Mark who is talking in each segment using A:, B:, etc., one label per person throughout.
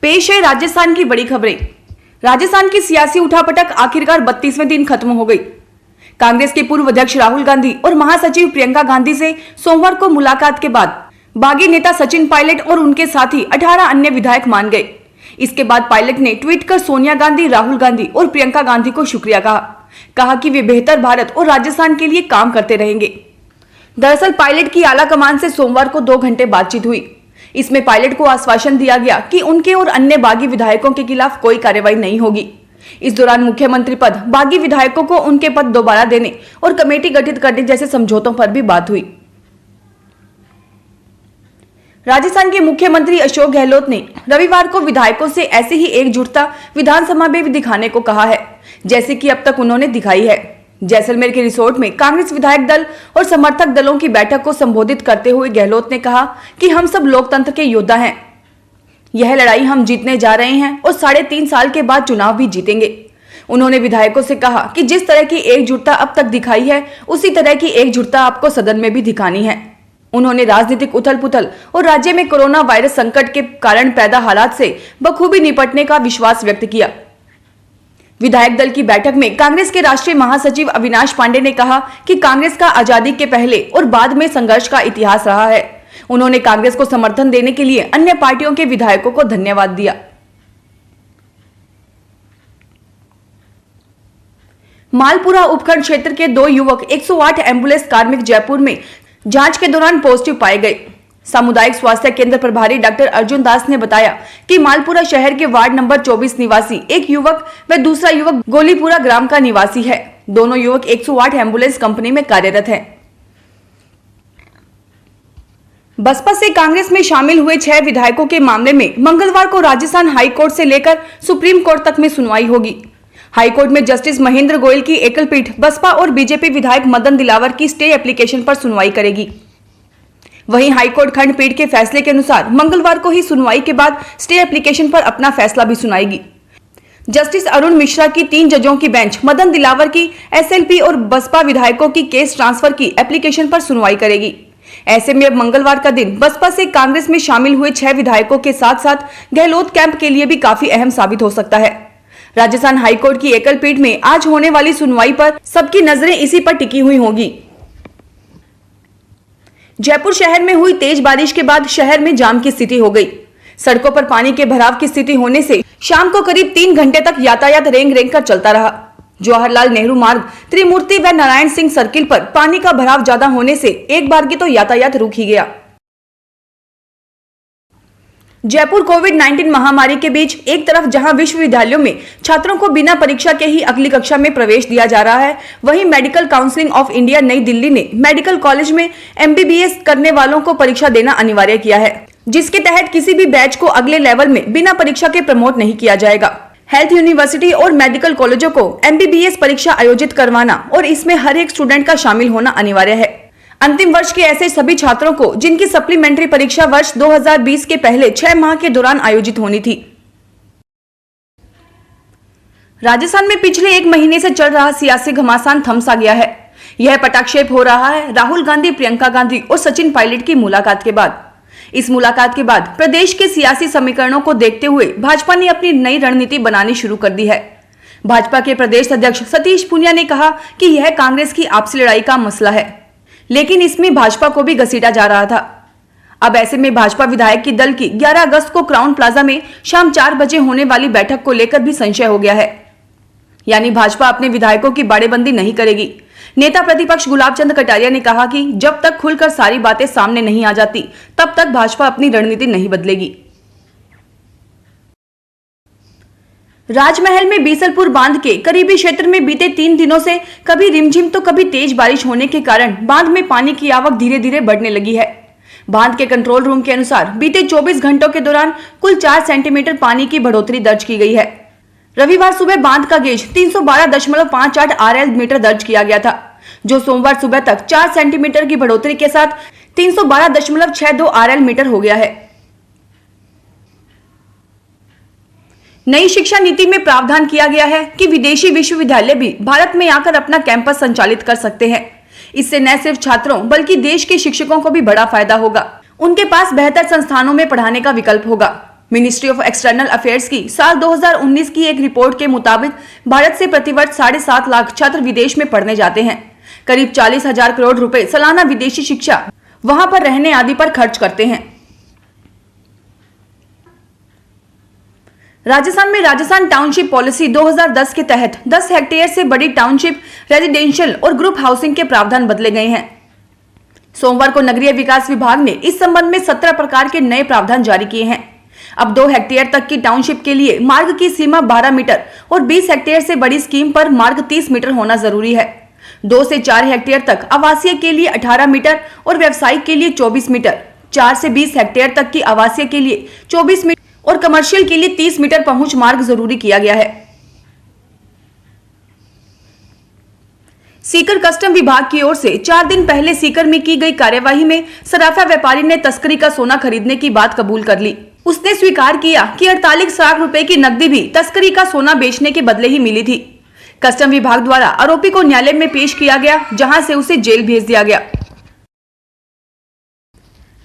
A: पेश है राजस्थान की बड़ी खबरें। राजस्थान की सियासी उठापटक आखिरकार 32वें दिन खत्म हो गई। कांग्रेस के पूर्व अध्यक्ष राहुल गांधी और महासचिव प्रियंका गांधी से सोमवार को मुलाकात के बाद बागी नेता सचिन पायलट और उनके साथी 18 अन्य विधायक मान गए। इसके बाद पायलट ने ट्वीट कर सोनिया गांधी, राहुल गांधी और प्रियंका गांधी को शुक्रिया कहा कि वे बेहतर भारत और राजस्थान के लिए काम करते रहेंगे। दरअसल पायलट की आला कमान से सोमवार को 2 घंटे बातचीत हुई। इसमें पायलट को आश्वासन दिया गया कि उनके और अन्य बागी विधायकों के खिलाफ कोई कार्रवाई नहीं होगी। इस दौरान मुख्यमंत्री पद, बागी विधायकों को उनके पद दोबारा देने और कमेटी गठित करने जैसे समझौतों पर भी बात हुई। राजस्थान के मुख्यमंत्री अशोक गहलोत ने रविवार को विधायकों से ऐसे ही एकजुटता विधानसभा में भी दिखाने को कहा है, जैसे कि अब तक उन्होंने दिखाई है। जैसलमेर के रिसोर्ट में कांग्रेस विधायक दल और समर्थक दलों की बैठक को संबोधित करते हुए गहलोत ने कहा कि हम सब लोकतंत्र के योद्धा हैं। यह लड़ाई हम जीतने जा रहे हैं और 3.5 साल के बाद चुनाव भी जीतेंगे। उन्होंने विधायकों से कहा कि जिस तरह की एकजुटता अब तक दिखाई है, उसी तरह की एकजुटता आपको सदन में भी दिखानी है। उन्होंने राजनीतिक उथल पुथल और राज्य में कोरोना वायरस संकट के कारण पैदा हालात से बखूबी निपटने का विश्वास व्यक्त किया। विधायक दल की बैठक में कांग्रेस के राष्ट्रीय महासचिव अविनाश पांडे ने कहा कि कांग्रेस का आजादी के पहले और बाद में संघर्ष का इतिहास रहा है। उन्होंने कांग्रेस को समर्थन देने के लिए अन्य पार्टियों के विधायकों को धन्यवाद दिया। मालपुरा उपखंड क्षेत्र के 2 युवक 108 एम्बुलेंस कार्मिक जयपुर में जांच के दौरान पॉजिटिव पाए गए। सामुदायिक स्वास्थ्य केंद्र प्रभारी डॉक्टर अर्जुन दास ने बताया कि मालपुरा शहर के वार्ड नंबर 24 निवासी एक युवक व दूसरा युवक गोलीपुरा ग्राम का निवासी है। दोनों युवक 108 एम्बुलेंस कंपनी में कार्यरत हैं। बसपा से कांग्रेस में शामिल हुए 6 विधायकों के मामले में मंगलवार को राजस्थान हाईकोर्ट से लेकर सुप्रीम कोर्ट तक में सुनवाई होगी। हाईकोर्ट में जस्टिस महेंद्र गोयल की एकल पीठ बसपा और बीजेपी विधायक मदन दिलावर की स्टे एप्लीकेशन पर सुनवाई करेगी। वहीं हाईकोर्ट खंडपीठ के फैसले के अनुसार मंगलवार को ही सुनवाई के बाद स्टे एप्लीकेशन पर अपना फैसला भी सुनाएगी। जस्टिस अरुण मिश्रा की 3 जजों की बेंच मदन दिलावर की एसएलपी और बसपा विधायकों की केस ट्रांसफर की एप्लीकेशन पर सुनवाई करेगी। ऐसे में अब मंगलवार का दिन बसपा से कांग्रेस में शामिल हुए 6 विधायकों के साथ साथ गहलोत कैंप के लिए भी काफी अहम साबित हो सकता है। राजस्थान हाईकोर्ट की एकल पीठ में आज होने वाली सुनवाई पर सबकी नजरें इसी पर टिकी हुई होगी। जयपुर शहर में हुई तेज बारिश के बाद शहर में जाम की स्थिति हो गई। सड़कों पर पानी के भराव की स्थिति होने से शाम को करीब 3 घंटे तक यातायात रेंग कर चलता रहा। जवाहरलाल नेहरू मार्ग, त्रिमूर्ति व नारायण सिंह सर्किल पर पानी का भराव ज्यादा होने से एक बार की तो यातायात रुक ही गया। जयपुर कोविड-19 महामारी के बीच एक तरफ जहां विश्वविद्यालयों में छात्रों को बिना परीक्षा के ही अगली कक्षा में प्रवेश दिया जा रहा है, वहीं मेडिकल काउंसिल ऑफ इंडिया नई दिल्ली ने मेडिकल कॉलेज में एमबीबीएस करने वालों को परीक्षा देना अनिवार्य किया है, जिसके तहत किसी भी बैच को अगले लेवल में बिना परीक्षा के प्रमोट नहीं किया जाएगा। हेल्थ यूनिवर्सिटी और मेडिकल कॉलेजों को एमबीबीएस परीक्षा आयोजित करवाना और इसमें हर एक स्टूडेंट का शामिल होना अनिवार्य है। अंतिम वर्ष के ऐसे सभी छात्रों को जिनकी सप्लीमेंट्री परीक्षा वर्ष 2020 के पहले 6 माह के दौरान आयोजित होनी थी। राजस्थान में पिछले 1 महीने से चल रहा सियासी घमासान थम सा गया है। यह पटाक्षेप हो रहा है राहुल गांधी, प्रियंका गांधी और सचिन पायलट की मुलाकात के बाद। इस मुलाकात के बाद प्रदेश के सियासी समीकरणों को देखते हुए भाजपा ने अपनी नई रणनीति बनानी शुरू कर दी है। भाजपा के प्रदेश अध्यक्ष सतीश पूनिया ने कहा कि यह कांग्रेस की आपसी लड़ाई का मसला है, लेकिन इसमें भाजपा को भी घसीटा जा रहा था। अब ऐसे में भाजपा विधायक की दल की 11 अगस्त को क्राउन प्लाजा में शाम 4 बजे होने वाली बैठक को लेकर भी संशय हो गया है। यानी भाजपा अपने विधायकों की बाड़ेबंदी नहीं करेगी। नेता प्रतिपक्ष गुलाब चंद कटारिया ने कहा कि जब तक खुलकर सारी बातें सामने नहीं आ जाती, तब तक भाजपा अपनी रणनीति नहीं बदलेगी। राजमहल में बीसलपुर बांध के करीबी क्षेत्र में बीते 3 दिनों से कभी रिमझिम तो कभी तेज बारिश होने के कारण बांध में पानी की आवक धीरे धीरे बढ़ने लगी है। बांध के कंट्रोल रूम के अनुसार बीते 24 घंटों के दौरान कुल 4 सेंटीमीटर पानी की बढ़ोतरी दर्ज की गई है। रविवार सुबह बांध का गेज 312.58 आरएल मीटर दर्ज किया गया था, जो सोमवार सुबह तक 4 सेंटीमीटर की बढ़ोतरी के साथ 312.62 आरएल मीटर हो गया है। नई शिक्षा नीति में प्रावधान किया गया है कि विदेशी विश्वविद्यालय भी भारत में आकर अपना कैंपस संचालित कर सकते हैं। इससे न सिर्फ छात्रों बल्कि देश के शिक्षकों को भी बड़ा फायदा होगा। उनके पास बेहतर संस्थानों में पढ़ाने का विकल्प होगा। मिनिस्ट्री ऑफ एक्सटर्नल अफेयर्स की साल 2019 की एक रिपोर्ट के मुताबिक भारत से प्रतिवर्ष 7.5 लाख छात्र विदेश में पढ़ने जाते हैं। करीब 40,000 करोड़ रुपए सालाना विदेशी शिक्षा, वहां पर रहने आदि पर खर्च करते हैं। राजस्थान में राजस्थान टाउनशिप पॉलिसी 2010 के तहत 10 हेक्टेयर से बड़ी टाउनशिप, रेजिडेंशियल और ग्रुप हाउसिंग के प्रावधान बदले गए हैं। सोमवार को नगरीय विकास विभाग ने इस संबंध में 17 प्रकार के नए प्रावधान जारी किए हैं। अब 2 हेक्टेयर तक की टाउनशिप के लिए मार्ग की सीमा 12 मीटर और 20 हेक्टेयर से बड़ी स्कीम पर मार्ग 30 मीटर होना जरूरी है। 2 से 4 हेक्टेयर तक आवासीय के लिए 18 मीटर और व्यवसायिक के लिए 24 मीटर, 4 से 20 हेक्टेयर तक की आवासीय के लिए 24 मीटर और कमर्शियल के लिए 30 मीटर पहुंच मार्ग जरूरी किया गया है। सीकर कस्टम विभाग की ओर से 4 दिन पहले सीकर में की गई कार्यवाही में सराफा व्यापारी ने तस्करी का सोना खरीदने की बात कबूल कर ली। उसने स्वीकार किया कि 48 लाख रुपए की नकदी भी तस्करी का सोना बेचने के बदले ही मिली थी। कस्टम विभाग द्वारा आरोपी को न्यायालय में पेश किया गया, जहां से उसे जेल भेज दिया गया।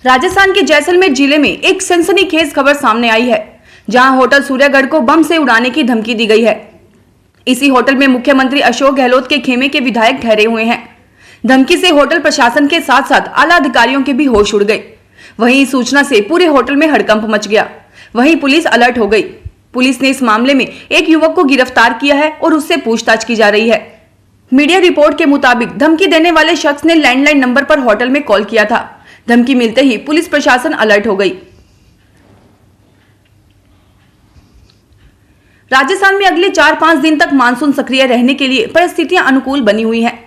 A: राजस्थान के जैसलमेर जिले में एक सनसनीखेज खबर सामने आई है, जहां होटल सूर्यगढ़ को बम से उड़ाने की धमकी दी गई है। इसी होटल में मुख्यमंत्री अशोक गहलोत के खेमे के विधायक ठहरे हुए हैं। धमकी से होटल प्रशासन के साथ साथ आला अधिकारियों के भी होश उड़ गए। वहीं सूचना से पूरे होटल में हड़कंप मच गया। वहीं पुलिस अलर्ट हो गई। पुलिस ने इस मामले में एक युवक को गिरफ्तार किया है और उससे पूछताछ की जा रही है। मीडिया रिपोर्ट के मुताबिक धमकी देने वाले शख्स ने लैंडलाइन नंबर पर होटल में कॉल किया था। धमकी मिलते ही पुलिस प्रशासन अलर्ट हो गई। राजस्थान में अगले 4-5 दिन तक मानसून सक्रिय रहने के लिए परिस्थितियां अनुकूल बनी हुई हैं।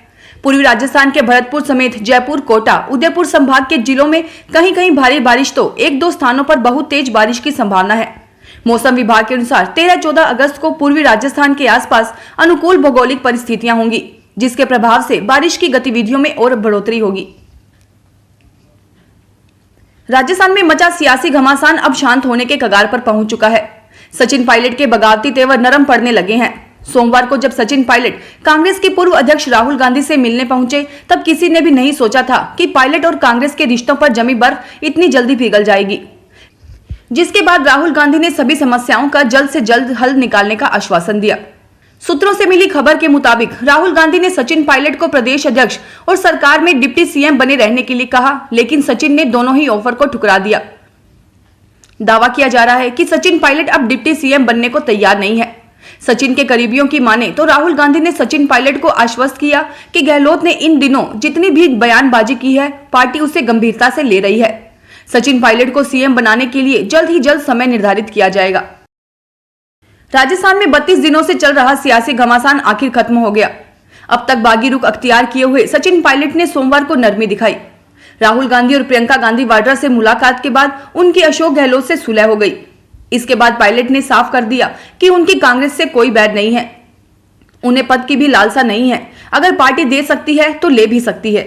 A: पूर्वी राजस्थान के भरतपुर समेत जयपुर, कोटा, उदयपुर संभाग के जिलों में कहीं कहीं भारी बारिश तो 1-2 स्थानों पर बहुत तेज बारिश की संभावना है। मौसम विभाग के अनुसार 13-14 अगस्त को पूर्वी राजस्थान के आसपास अनुकूल भौगोलिक परिस्थितियां होंगी, जिसके प्रभाव से बारिश की गतिविधियों में और बढ़ोतरी होगी। राजस्थान में मचा सियासी घमासान अब शांत होने के कगार पर पहुंच चुका है। सचिन पायलट के बगावती तेवर नरम पड़ने लगे हैं। सोमवार को जब सचिन पायलट कांग्रेस के पूर्व अध्यक्ष राहुल गांधी से मिलने पहुंचे, तब किसी ने भी नहीं सोचा था कि पायलट और कांग्रेस के रिश्तों पर जमी बर्फ इतनी जल्दी पिघल जाएगी। जिसके बाद राहुल गांधी ने सभी समस्याओं का जल्द से जल्द हल निकालने का आश्वासन दिया। सूत्रों से मिली खबर के मुताबिक राहुल गांधी ने सचिन पायलट को प्रदेश अध्यक्ष और सरकार में डिप्टी सीएम बने रहने के लिए कहा, लेकिन सचिन ने दोनों ही ऑफर को ठुकरा दिया। दावा किया जा रहा है कि सचिन पायलट अब डिप्टी सीएम बनने को तैयार नहीं है। सचिन के करीबियों की माने तो राहुल गांधी ने सचिन पायलट को आश्वस्त किया कि गहलोत ने इन दिनों जितनी भी बयानबाजी की है, पार्टी उसे गंभीरता से ले रही है। सचिन पायलट को सीएम बनाने के लिए जल्द ही जल्द समय निर्धारित किया जाएगा। राजस्थान में 32 दिनों से चल रहा सियासी घमासान आखिर खत्म हो गया। अब तक बागी रुख अख्तियार किए हुए सचिन पायलट ने सोमवार को नरमी दिखाई। राहुल गांधी और प्रियंका गांधी वाड्रा से मुलाकात के बाद उनकी अशोक गहलोत से सुलह हो गई। इसके बाद पायलट ने साफ कर दिया कि उनकी कांग्रेस से कोई बैर नहीं है। उन्हें पद की भी लालसा नहीं है। अगर पार्टी दे सकती है तो ले भी सकती है।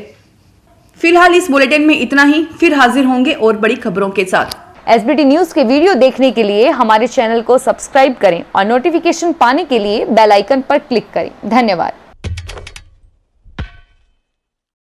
A: फिलहाल इस बुलेटिन में इतना ही। फिर हाजिर होंगे और बड़ी खबरों के साथ।
B: एसबीटी न्यूज के वीडियो देखने के लिए हमारे चैनल को सब्सक्राइब करें और नोटिफिकेशन पाने के लिए बेल आइकन पर क्लिक करें। धन्यवाद।